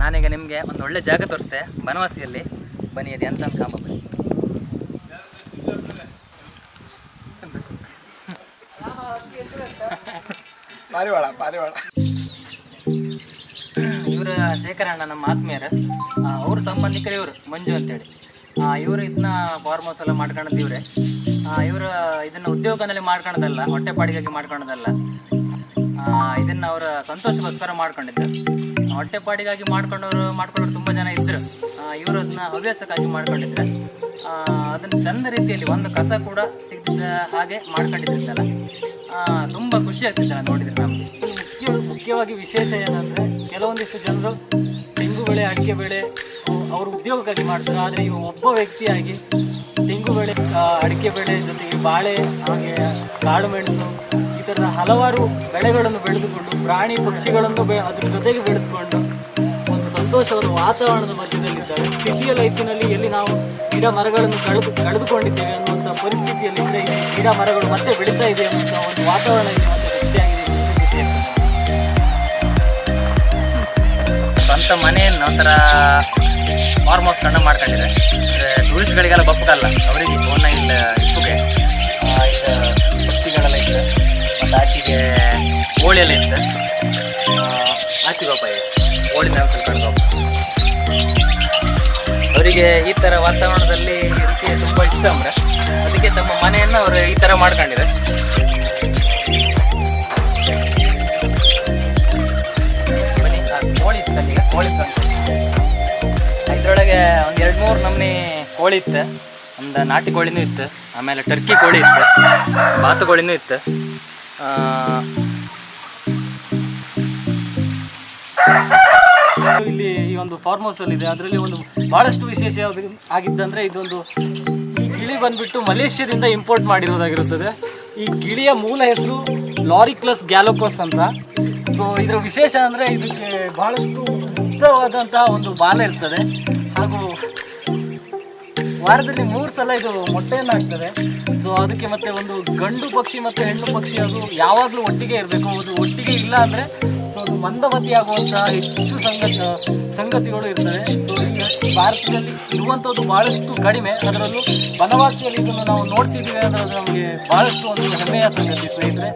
ನಾನೀಗ ನಿಮಗೆ ಒಂದು ಒಳ್ಳೆ ಜಾಗ ತೋರಿಸ್ತೆ ಬನವಾಸಿಯಲ್ಲಿ. ಬನ್ನಿ, ಅದು ಎಂತ ಅಂತ ಕಾಂಬ ಬನ್ನಿ. ಇವರು ಶೇಖರಣ್ಣ ನಮ್ಮ ಆತ್ಮೀಯರು, ಅವ್ರ ಸಂಬಂಧಿಕರು ಇವರು ಮಂಜು ಅಂತೇಳಿ. ಇವರು ಇದನ್ನ ಫಾರ್ಮ್ ಹೌಸ್ ಎಲ್ಲ ಮಾಡ್ಕೊಳೋದು ಇವ್ರೆ. ಇವರು ಇದನ್ನು ಉದ್ಯೋಗದಲ್ಲಿ ಮಾಡ್ಕೊಳೋದಲ್ಲ, ಹೊಟ್ಟೆಪಾಡಿಗಾಗಿ ಮಾಡ್ಕೊಳೋದಲ್ಲ. ಇದನ್ನು ಅವರ ಸಂತೋಷಕ್ಕೋಸ್ಕರ ಮಾಡ್ಕೊಂಡಿದ್ದು. ಹೊಟ್ಟೆಪಾಡಿಗಾಗಿ ಮಾಡ್ಕೊಳ್ಳೋರು ತುಂಬ ಜನ ಇದ್ದರು. ಇವರು ಅದನ್ನ ಹವ್ಯಾಸಕ್ಕಾಗಿ ಮಾಡ್ಕೊಂಡಿದ್ರೆ ಅದನ್ನು ಚಂದ ರೀತಿಯಲ್ಲಿ ಒಂದು ಕಸ ಕೂಡ ಸಿಗ್ತಿದ್ದ ಹಾಗೆ ಮಾಡ್ಕೊಂಡಿದ್ದಿತ್ತಲ್ಲ, ತುಂಬ ಖುಷಿ ಆಗ್ತಿದ್ದಲ್ಲ ನೋಡಿದ್ರೆ ನಮಗೆ. ಮುಖ್ಯವಾಗಿ ವಿಶೇಷ ಏನಂದರೆ, ಕೆಲವೊಂದಿಷ್ಟು ಜನರು ತೆಂಗು ಬೆಳೆ, ಅಡಿಕೆ ಬೆಳೆ ಅವರು ಉದ್ಯೋಗಕ್ಕಾಗಿ ಮಾಡ್ತಾರೆ. ಆದರೆ ಇವು ಒಬ್ಬ ವ್ಯಕ್ತಿಯಾಗಿ ತೆಂಗು ಬೆಳೆ, ಅಡಿಕೆ ಬೆಳೆ ಜೊತೆಗೆ ಬಾಳೆ, ಹಾಗೆ ಕಾಳು ಮೆಣಸು, ಈ ಥರದ ಹಲವಾರು ಬೆಳೆಗಳನ್ನು ಬೆಳೆದುಕೊಂಡು ಪ್ರಾಣಿ ಪಕ್ಷಿಗಳನ್ನು ಅದ್ರ ಜೊತೆಗೆ ಬೆಳೆಸ್ಕೊಂಡು ಒಂದು ಸಂತೋಷವಾದ ವಾತಾವರಣದ ಮಧ್ಯದಲ್ಲಿದ್ದಾರೆ. ಸಿಟಿಯ ಲೈಫಿನಲ್ಲಿ ಎಲ್ಲಿ ನಾವು ಗಿಡ ಮರಗಳನ್ನು ಕಳೆದುಕೊಂಡಿದ್ದೇವೆ ಅನ್ನುವಂಥ ಪರಿಸ್ಥಿತಿಯಲ್ಲಿ ಗಿಡ ಮರಗಳು ಮತ್ತೆ ಬೆಳೀತಾ ಇದೆ ಅನ್ನುವಂಥ ಒಂದು ವಾತಾವರಣ ಇಲ್ಲಿ ಮತ್ತೆ ಸೃಷ್ಟಿಯಾಗಿದೆ. ಸ್ವಂತ ಮನೆಯನ್ನು ಒಂಥರ ಫಾರ್ಮ್ ಹೌಸ್ ಕಣ್ಣ ಮಾಡ್ಕೊಂಡಿದೆ. ಟೂರಿಸ್ಟ್ಗಳಿಗೆಲ್ಲ ಬಪ್ಪಕಲ್ಲ, ಅವರಿಗೆ ಫೋನ್ನ ಇಲ್ಲ ಇಪ್ಪಕ್ಕೆ ಪಕ್ಷಿಗಳೆಲ್ಲ ಇತ್ತು, ಮತ್ತು ಆಚೆಗೆ ಕೋಳಿ ಎಲ್ಲ ಇತ್ತು. ಆಚೆಗೊಬ್ಬ ಕೋಳಿನ ಕಳ್ಕೊಂಡು ಅವರಿಗೆ ಈ ಥರ ವಾತಾವರಣದಲ್ಲಿ ಇದಕ್ಕೆ ತುಂಬ ಇಷ್ಟ ಅಂದ್ರೆ, ಅದಕ್ಕೆ ತಮ್ಮ ಮನೆಯನ್ನು ಅವರು ಈ ಥರ ಮಾಡ್ಕೊಂಡಿದ್ದಾರೆ. ಬನ್ನಿ, ಕೋಳಿ ಇತ್ತಲ್ಲಿ, ಕೋಳಿ ತಂದು ಇದರೊಳಗೆ ಒಂದು 2-3 ನಮೂನಿ ಕೋಳಿ ಇತ್ತು. ಒಂದು ನಾಟಿ ಕೋಳಿನೂ ಇತ್ತು, ಆಮೇಲೆ ಟರ್ಕಿ ಕೋಳಿ ಇತ್ತು, ಬಾತುಕೋಳಿನೂ ಇತ್ತು. ಇಲ್ಲಿ ಈ ಒಂದು ಫಾರ್ಮ್ ಹೌಸಲ್ಲಿ ಇದೆ. ಅದರಲ್ಲಿ ಒಂದು ಭಾಳಷ್ಟು ವಿಶೇಷ ಆಗಿದ್ದಂದರೆ, ಇದೊಂದು ಈ ಗಿಳಿ ಬಂದುಬಿಟ್ಟು ಮಲೇಷ್ಯಾದಿಂದ ಇಂಪೋರ್ಟ್ ಮಾಡಿರೋದಾಗಿರುತ್ತದೆ. ಈ ಗಿಳಿಯ ಮೂಲ ಹೆಸರು ಲಾರಿಕ್ಲಸ್ ಗ್ಯಾಲೋಕೋಸ್ ಅಂತ. ಸೊ ಇದರ ವಿಶೇಷ ಅಂದರೆ, ಇದಕ್ಕೆ ಭಾಳಷ್ಟು ಉದ್ದವಾದಂತಹ ಒಂದು ಬಾಲ ಇರ್ತದೆ, ಹಾಗೂ ವಾರದಲ್ಲಿ 3 ಸಲ ಇದು ಮೊಟ್ಟೆಯನ್ನು ಹಾಕ್ತದೆ. ಸೊ ಅದಕ್ಕೆ ಮತ್ತೆ ಒಂದು ಗಂಡು ಪಕ್ಷಿ ಮತ್ತು ಹೆಣ್ಣು ಪಕ್ಷಿ ಅದು ಯಾವಾಗಲೂ ಒಟ್ಟಿಗೆ ಇರಬೇಕು. ಅದು ಒಟ್ಟಿಗೆ ಇಲ್ಲ ಅಂದರೆ ಸೊ ಅದು ಮಂದಮತಿ ಆಗುವಂತಹ ಹೆಚ್ಚು ಸಂಗತಿಗಳು ಇರ್ತದೆ. ಸೊ ಭಾರತದಲ್ಲಿ ಇರುವಂಥದ್ದು ಭಾಳಷ್ಟು ಕಡಿಮೆ. ಅದರಲ್ಲೂ ಬನವಾಸಿಯಲ್ಲಿ ಇದನ್ನು ನಾವು ನೋಡ್ತಿದ್ದೀವಿ ಅಂದರೆ ಅದು ನಮಗೆ ಭಾಳಷ್ಟು ಒಂದು ಹೆಮ್ಮೆಯ ಸಂಗತಿ ಸ್ನೇಹಿತರೆ.